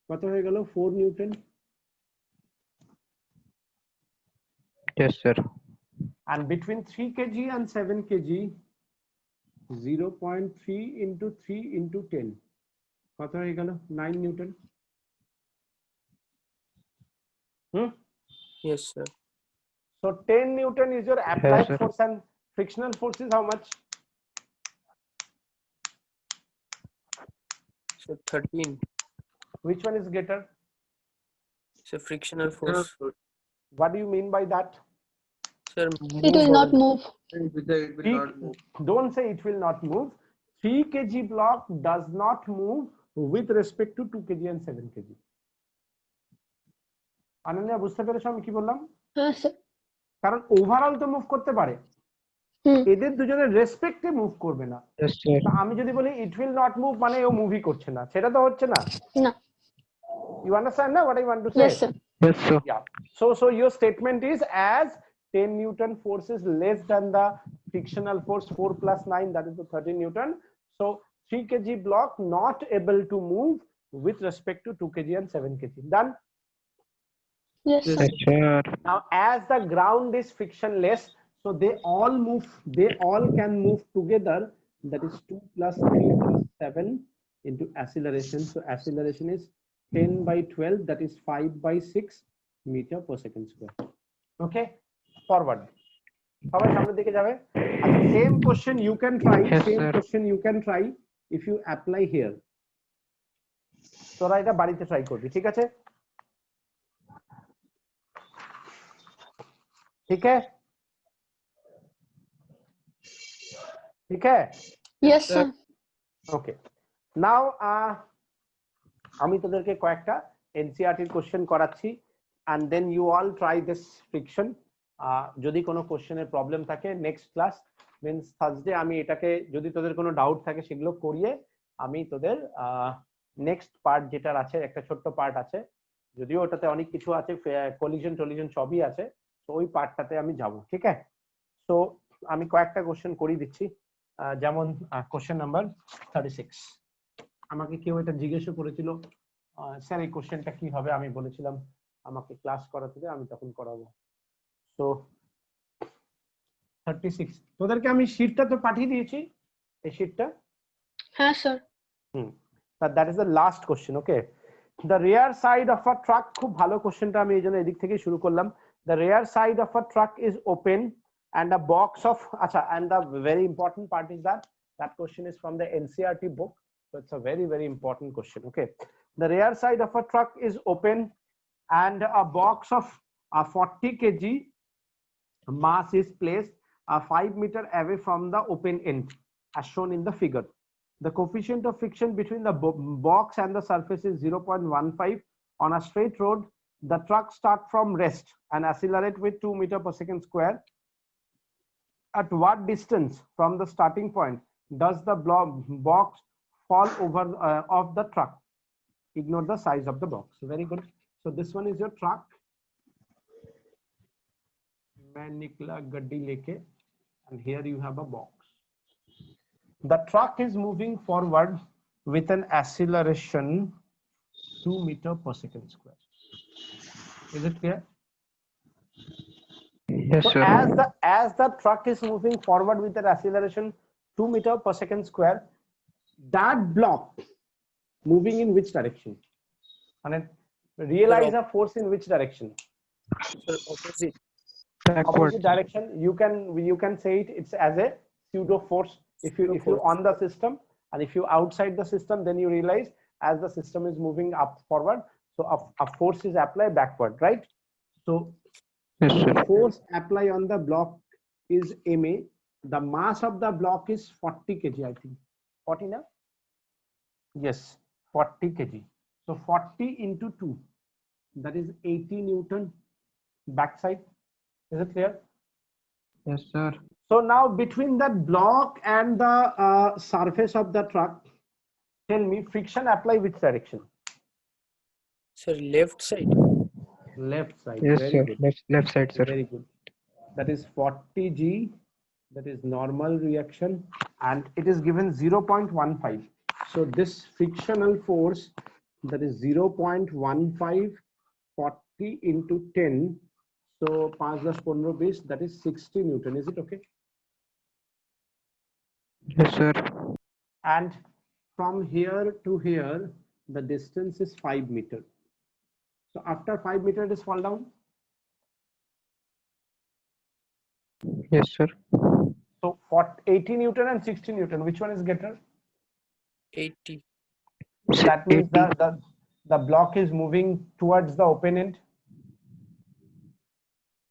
কত হয়ে গেল? 4 Newton. Yes, sir. And between 3 kg and 7 kg, 0.3 into 3 into 10 কত হয়ে গেল? 9 Newton. Yes, sir. So 10 Newton is your applied sir. force, and frictional force is how much? So 13. Which one is greater? So frictional force. What do you mean by that? Sir, It will not move. It will not move. Don't say it will not move. 3 kg block does not move with respect to 2 kg and 7 kg. Ananya, বুঝতে পেরেছো আমি কি বললাম? হ্যাঁ sir. কারণ overall তো move করতে পারে, হুম। এদের দুজনের রেসপেক্টে মুভ করবে না। Yes, sir. তা আমি যদি বলি ইট উইল নট মুভ, মানে ও মুভই করছে না, সেটা তো হচ্ছে না। না। You understand now what I want to say? Yes sir. Yes, sir. Yeah. So your statement is, as 10 Newton force is less than the frictional force 4 plus 9, that is the 13 Newton. So 3 kg block not able to move with respect to 2 kg and 7 kg. Done. Yes sir. Yes, sir. Now, as the ground is frictionless, so they all move, they all can move together. That is 2 plus 3 plus 7 into acceleration. So acceleration is 10 by 12, that is 5 by 6 meter per second square. Okay, forward. সবাই সামনের দিকে যাবে। আচ্ছা, same question you can try, Yes, same sir. question you can try if you apply here. তোরা এটা বাড়িতে try করবি, ঠিক আছে? ठीक है, ठीक है। Yes sir. ওকে, নাও আমি তোদেরকে কয়েকটা এনসিইআরটি এর কোশ্চেন করাচ্ছি, and then you all try this friction. যদি কোনো কোশ্চেনের প্রবলেম থাকে নেক্সট ক্লাস মিন্স থার্সডে আমি এটাকে, যদি তোদের কোনো ডাউট থাকে সেগুলো করিয়ে আমি তোদের নেক্সট পার্ট যেটার আছে, একটা ছোট্ট পার্ট আছে, যদিও ওটাতে অনেক কিছু আছে, কলিশন টলিশন সবই আছে, তো ওই পার্টটাতে আমি যাব, ঠিক আছে? তো আমি কয়েকটা কোশ্চেন করিয়ে দিচ্ছি। যেমন কোশ্চেন নাম্বার 36, আমাকে কেউ এটা জিজ্ঞেসও করেছিল, স্যার এই কোশ্চেনটা কি হবে, আমি বলেছিলাম আমাকে ক্লাস করাতে দে, আমি তখন করাবো। তো 36, তোদেরকে আমি শীটটা তো পাঠিয়ে দিয়েছি, এই শীটটা। হ্যাঁ sir. that is the last question. Okay, the rear side of a truck, খুব ভালো কোশ্চেনটা, আমি এই জন্য এদিক থেকে শুরু করলাম। The rear side of a truck is open and a box of, acha, and the very important part is that that question is from the NCERT book, so it's a very very important question. Okay, the rear side of a truck is open and a box of 40 kg mass is placed 5 meter away from the open end as shown in the figure. The coefficient of friction between the box and the surface is 0.15. On a straight road, the truck start from rest and accelerate with 2 meter per second square. At what distance from the starting point does the box fall over of the truck? Ignore the size of the box. Very good. So this one is your truck. मैं निकला गड्डी लेके, and here you have a box. The truck is moving forward with an acceleration 2 meter per second square. Is it clear? Yes, So sir. as the truck is moving forward with an acceleration 2 meter per second square, that block moving in which direction? And realize a force in which direction? Sir, opposite. Backward. Opposite direction. You can say it's as a pseudo force. If you on the system, and if you outside the system, then you realize as the system is moving up forward, so a force is applied backward, right? So Yes, sir. force apply on the block is ma. The mass of the block is 40 kg, I think 40 now. Yes, 40 kg. So 40 into 2, that is 80 Newton backside. Is it clear? Yes, sir. So now between that block and the surface of the truck, tell me friction apply which direction? Sir, left side. Left side. Yes, Very sir. good. Left side, sir. Very good. That is 40 G. That is normal reaction, and it is given 0.15. So this frictional force, that is 0.15, 40 into 10. So 5 plus 15, that is 60 Newton. Is it okay? Yes, sir. And from here to here, the distance is 5 meter. So after 5 meter, it is fall down. Yes, sir. So 80 Newton and 60 Newton, which one is greater? 80. That means 80. the block is moving towards the open end.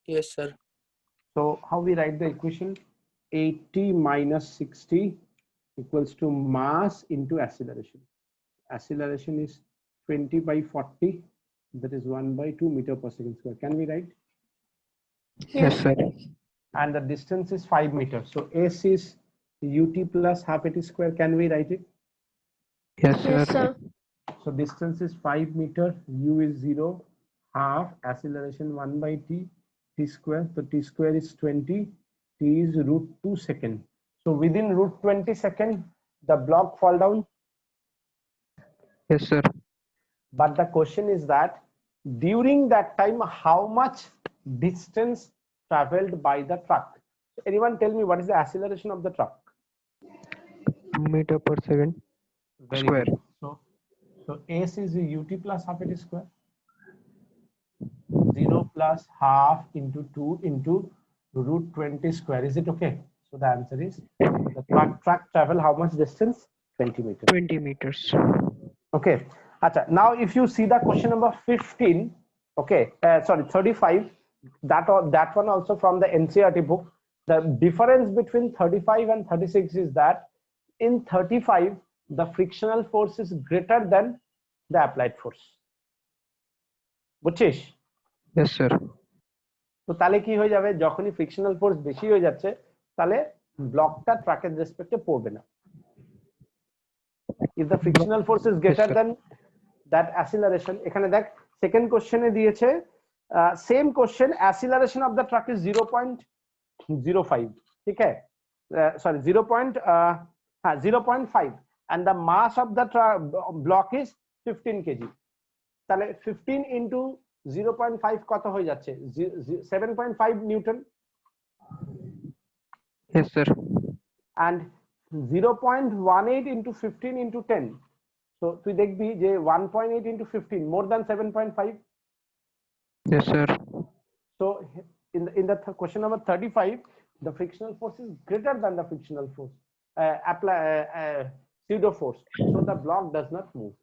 Yes, sir. So how we write the equation? 80 minus 60 equals to mass into acceleration. Acceleration is 20 by 40. That is 1 by 2 meter per second square. Can we write? Yes, sir. and the distance is 5 meters. So S is ut plus half at square. Can we write it? Yes, sir. Yes, sir. So distance is 5 meter, u is 0, half acceleration 1 by t square. So t square is 20, t is root 2 second. So within root 20 second, the block fall down. Yes, sir. But the question is that during that time, how much distance traveled by the truck? Anyone tell me what is the acceleration of the truck? Meter per second Very square. good. So S is ut plus half at square. 0 plus half into 2 into root 20 square. Is it okay? So the answer is the truck travel how much distance? 20 meters. 20 meters. Okay. Acha, now if you see the question number 15, okay, sorry, 35, that one also from the NCERT book. The difference between 35 and 36 is that in 35, the frictional force is greater than the applied force. বুঝছিস? Yes, sir. তো তাহলে কি হয়ে যাবে, যখনই frictional force বেশি হয়ে যাচ্ছে তাহলে ব্লকটা ট্রাকের রেসপেক্টে পড়বে না। if the frictional force is greater Yes, sir. than that acceleration, এখানে দেখ সেকেন্ড কোশ্চেনে দিয়েছে same question, acceleration of the truck is 0.05, ঠিক আছে, sorry 0.5 and the mass of the block is 15 kg. তাহলে 15 into 0.5 কত হয়ে যাচ্ছে? 7.5 Newton. Yes, sir. and 0.18 into 15 into 10, so তুই দেখবি যে 1.8 into 15 more than 7.5. Yes, sir. So in the question number 35, the frictional force is greater than the frictional force pseudo force, so the block does not move.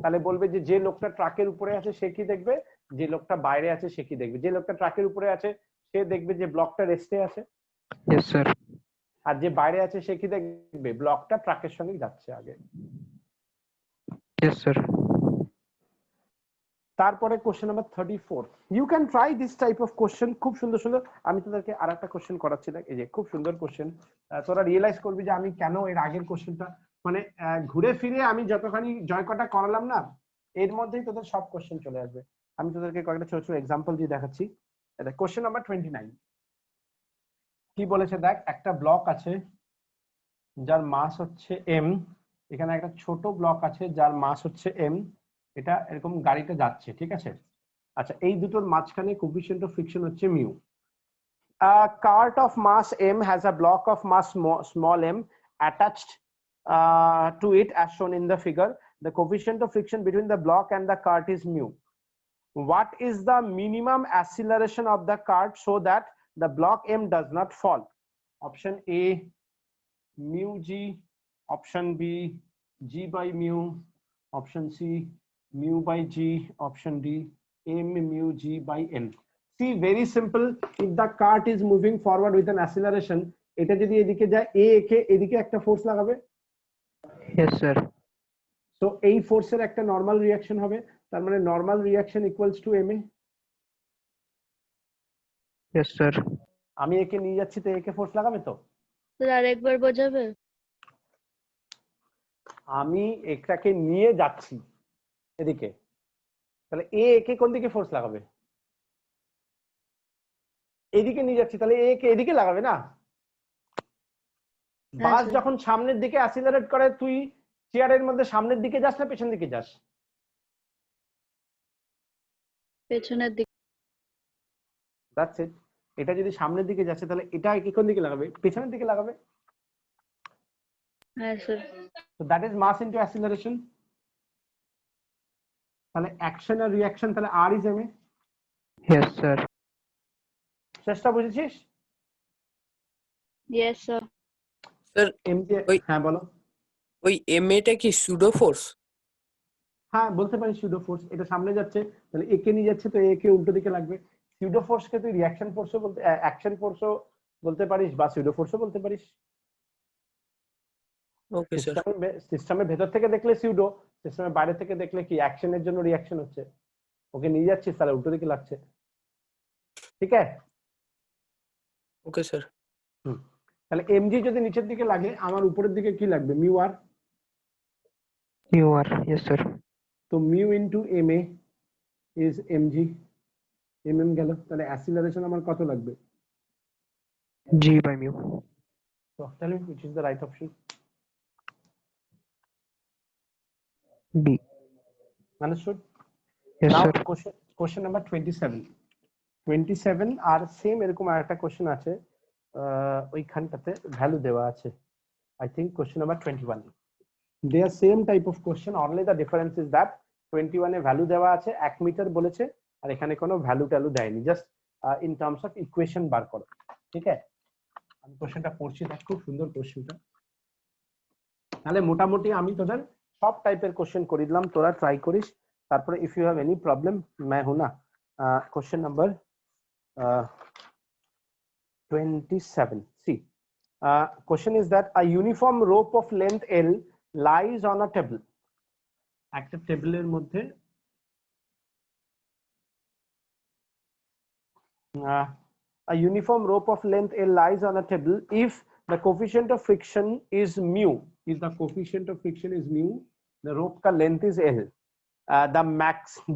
তাহলে বলবে যে লোকটা ট্রাকের উপরে আছে সে কি দেখবে, যে লোকটা বাইরে আছে সে কি দেখবে? যে লোকটা ট্রাকের উপরে আছে সে দেখবে যে ব্লকটা রেস্টে আছে। Yes, sir. আর যে বাইরে আছে সে কি দেখবে? ব্লকটা ট্রাকের সঙ্গে যাচ্ছে আগে। Yes, sir. তারপরে question number 34, you can try this type of question, খুব সুন্দর সুন্দর। আমি তোদেরকে আরেকটা কোশ্চেন করাচ্ছি, দেখ এই যে খুব সুন্দর কোশ্চেন, তোরা রিয়েলাইজ করবি যে আমি কেন এর আগের কোশ্চেনটা মানে ঘুরে ফিরে আমি যতখানি জয়কটা করালাম না এর মধ্যেই তোদের সব কোশ্চেন চলে আসবে। আমি তোদেরকে কয়েকটা ছোট ছোট এক্সাম্পল দিয়ে দেখাচ্ছি। কোশ্চেন নাম্বার 29 কি বলেছে দেখ, একটা ব্লক আছে যার মাস হচ্ছে m, এখানে একটা ছোট ব্লক আছে যার মাস হচ্ছে m, এটা এরকম গাড়িটা যাচ্ছে, ঠিক আছে। আচ্ছা, এই দুটোর মাঝখানে কোএফিসিয়েন্ট অফ ফ্রিকশন হচ্ছে mu. A cart of mass m has a block of mass small m attached to it as shown in the figure. The coefficient of friction between the block and the cart is mu. What is the minimum acceleration of the cart so that the block m does not fall? Option A mu g, option B g by mu, option C mu by g, option D m mu g by n. See, very simple. If the cart is moving forward with an acceleration, এটা যদি এদিকে যায় a কে এদিকে একটা force লাগাবে। Yes, sir. So এই ফোর্সের একটা নরমাল রিঅ্যাকশন হবে, তার মানে normal reaction equals to ma। Yes, sir. আমি একে নিয়ে যাচ্ছি তো একে ফোর্স লাগাবে তো। স্যার আরেকবার বোঝাবে? আমি এটাকে নিয়ে যাচ্ছি এদিকে, তাহলে এ একে কোন দিকে ফোর্স লাগাবে? এদিকে নিয়ে যাচ্ছি, তাহলে এ কে এদিকে লাগাবে না। বাস যখন সামনের দিকে অ্যাসিলারেট করে তুই চেয়ারের মধ্যে সামনের দিকে যাস না পেছন দিকে যাস? পেছনের দিকে। That's it. এটা যদি সামনের দিকে যাচ্ছে তাহলে এটা কোন দিকে লাগাবে? পেছনের দিকে লাগাবে। হ্যাঁ sir. So that is mass into acceleration. তাহলে অ্যাকশন আর রিঅ্যাকশন তাহলে r is ma। Yes, sir. চেষ্টা বুঝেছিস? Yes sir. স্যার m কে, হ্যাঁ বলো। ওই ma টা কি সুডো ফোর্স? হ্যাঁ বলতে পারিস সুডো ফোর্স। এটা সামনে যাচ্ছে তাহলে এ কে নিয়ে যাচ্ছে তো এ কে উল্টো দিকে লাগবে। সুডো ফোর্স কে তুই রিঅ্যাকশন ফোর্সও বলতে, অ্যাকশন ফোর্সও বলতে পারিস বা সুডো ফোর্সও বলতে পারিস। Okay sir. সিস্টেমের ভেতর থেকে দেখলে সুডো, সিস্টেমের বাইরে থেকে দেখলে কি অ্যাকশনের জন্য রিঅ্যাকশন হচ্ছে। ওকে নিয়ে যাচ্ছিস তাহলে উল্টো দিকে লাগছে, ঠিক আছে। Okay, sir. তাহলে mg যদি নিচের দিকে লাগে আমার উপরের দিকে কি লাগবে মিউ আর You are. Yes, sir. তো mu into ma is mg গেল তাহলে অ্যাসিলারেশন আমার কত লাগবে G by mu. So tell me which is the right option. B. Understood? Yes, Now sir. question number 27. 27 R same এরকম আরেকটা কোশ্চেন আছে ওইখানটাতে ভ্যালু দেওয়া আছে I think question number 21. They are same type of question, only the difference is that 21 a value দেওয়া আছে 1 metre বলেছে আর এখানে কোনো ভ্যালু ট্যালু দেয়নি just in terms of equation বার করো ঠিক আছে আমি কোশ্চেনটা পড়ছি দেখ খুব সুন্দর কোশ্চেনটা তাহলে মোটামুটি আমি তোদের সব টাইপের কোশ্চেন করে দিলাম তোরা ট্রাই করিস তারপরে if you have any problem मैं हूं ना question number 27 see question is that a uniform rope of length L lies on a table একটা টেবিলের মধ্যে a uniform rope of length L lies on a table if the coefficient of friction is mu if the coefficient of friction is mu the rope ka length is L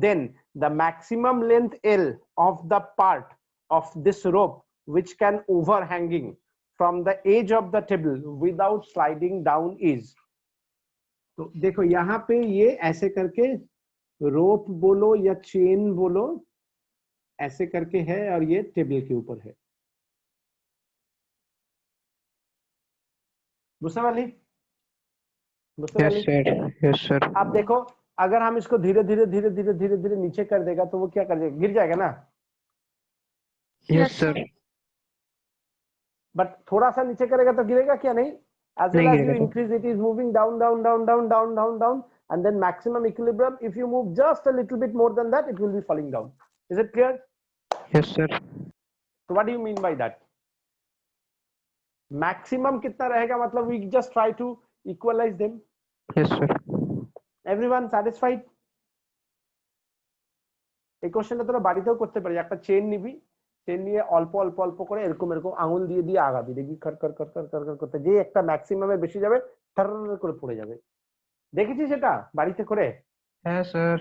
then the maximum length L of the part of this rope which can overhanging from the edge of the table without sliding down is तो देखो यहाँ पे ये ऐसे करके रोप बोलो या chain बोलो ऐसे करके है और ये टेबल के ऊपर है बुझते वाली Yes, sir. Yes, sir. आप देखो अगर हम इसको धीरे धीरे धीरे धीरे धीरे धीरे नीचे कर देगा तो वो क्या कर देगा गिर जाएगा ना Yes, sir. बट थोड़ा सा नीचे करेगा तो गिरेगा क्या नहीं as well नहीं as you गिरेगा। increase it is moving down down down down down down down and then maximum equilibrium if you move just a little bit more than that it will be falling down is it clear Yes, sir. so what do you mean by that maximum कितना रहेगा मतलब we just try to equalize them Yes, sir. everyone satisfied এই কোশ্চেনটা তোরা বাড়িতেও করতে পারিস একটা চেন নিবি চেন নিয়ে অল্প অল্প অল্প করে এরকম এরকম আঙুল দিয়ে দিয়ে আগাবি দেখবি কর কর কর কর কর কর করতে যে একটা ম্যাক্সিমামে বেশি যাবে ঠার করে পড়ে যাবে দেখেছিস এটা বাড়িতে করে Yes, sir.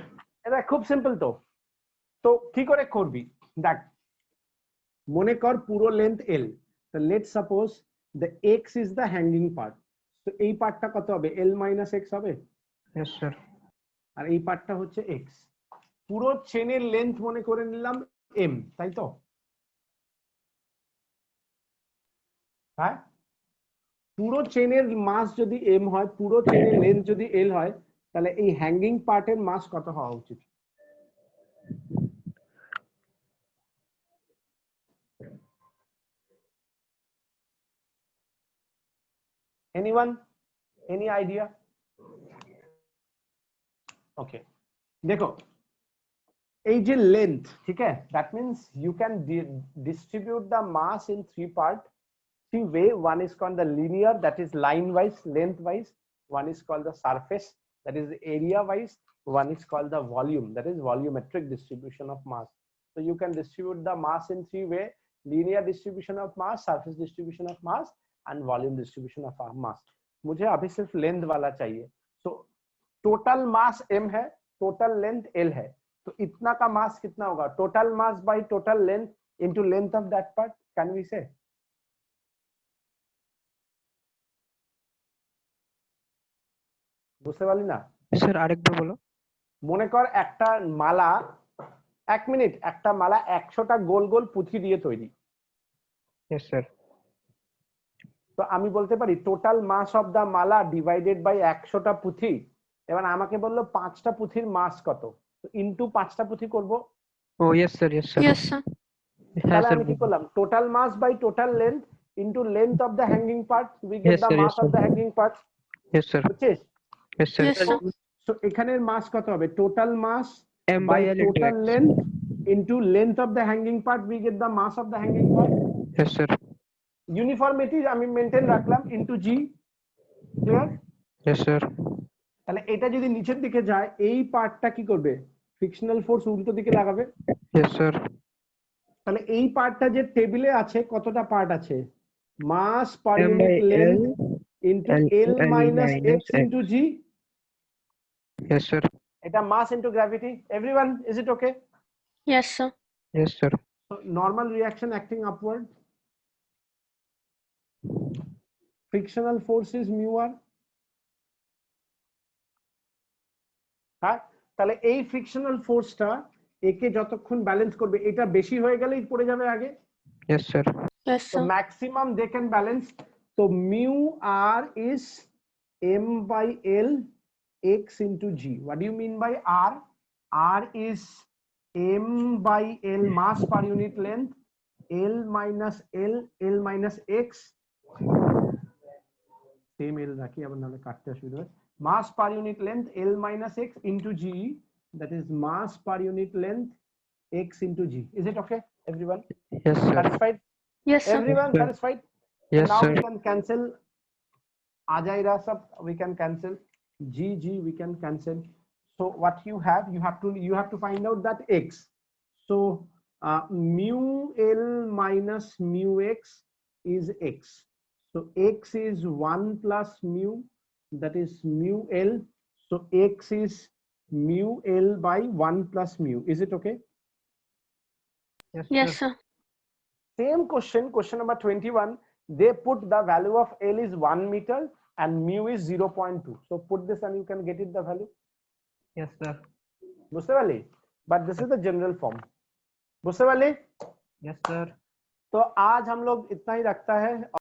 এটা খুব সিম্পল তো তো কি করে করবি দেখ মনে কর পুরো লেন্থ এল তো let's suppose the x is the hanging part তো এই পার্টটা কত হবে এল মাইনাস এক্স হবে Yes, sir. আর এই পার্টটা হচ্ছে এক্স পুরো চেনের লেন্থ মনে করে নিলাম এম তাই তো হ্যাঁ পুরো চেনের মাস যদি এম হয় পুরো চেনের লেন্থ যদি এল হয় তাহলে এই হ্যাঙ্গিং পার্টের মাস কত হওয়া উচিত এনিওয়ান এনি আইডিয়া ওকে দেখো এই যে লেন্থ ঠিক আছে that means you can distribute the mass in three part three way one is called the linear that is line wise length wise one is called the surface that is area wise one is called the volume that is volumetric distribution of mass so you can distribute the mass in three way linear distribution of mass surface distribution of mass and volume distribution of mass मुझे अभी सिर्फ length वाला चाहिए so total mass m है total length l है तो इतना का mass कितना होगा total mass by total length into length of that part can we say বুঝতে পারলি না স্যার আরেকবার বলো মনে কর একটা মালা এক মিনিট একটা মালা 100টা গোল গোল পুঁথি দিয়ে তৈরি यस सर তো আমি বলতে পারি টোটাল মাস অফ দা মালা ডিভাইডেড বাই 100টা পুঁথি এবার আমাকে বললো 5টা পুঁথির মাস কত তো ইনটু 5টা পুঁথি করব oh yes sir Yes, sir. তাহলে আমি কি করলাম total mass by total length into length of the hanging part we get Yes, the sir, mass yes, অফ sir. The hanging part yes sir বুঝছিস yes sir Yes, sir. So এখানের mass কত হবে total mass m by by l into total x length into length of the hanging part we get the mass of the hanging part yes sir uniformity আমি maintain রাখলাম into g clear yes sir তাহলে এটা যদি নিচের দিকে যায় এই পার্টটা কি করবে ফ্রিকশনাল ফোর্স উল্টো দিকে লাগাবে यस सर তাহলে এই পার্টটা যে টেবিলে আছে কতটা পার্ট আছে, mass per M unit by length L into and L L minus minus x into g, Yes, sir. এটা mass into gravity. Everyone, is it okay? Yes, sir. Yes, sir. So normal reaction acting upward, frictional force is mu r। হ্যাঁ, তাহলে এই frictional ফোর্সটা একে যতক্ষণ balance করবে, এটা বেশি হয়ে গেলেই পড়ে যাবে আগে। Yes, sir. Yes, So sir. maximum they can balance. So mu r is m by L x into g. What do you mean by r? R is m by L mass per unit length, L minus L minus x, same L রাখি আবার নাহলে কাটতে অসুবিধা হয়, mass per unit length L minus x into g, that is mass per unit length x into g. Is it okay, everyone? Yes, sir. Satisfied? Yes, sir. Everyone sir. satisfied? Yes, Now sir. we can cancel Ajaira sub, we can cancel g, we can cancel. So what you have to find out that x. So mu L minus mu x is x. So x is 1 plus mu, that is mu L. So x is mu L by 1 plus mu. Is it okay? Yes, sir. Same question number 21, they put the value of L is 1 meter and mu is 0.2. So put this and you can get it the value. Yes, sir. বুঝতে পারলি? But this is the general form. बुझते वाले? Yes, sir. तो आज हम लोग इतना ही रखता है।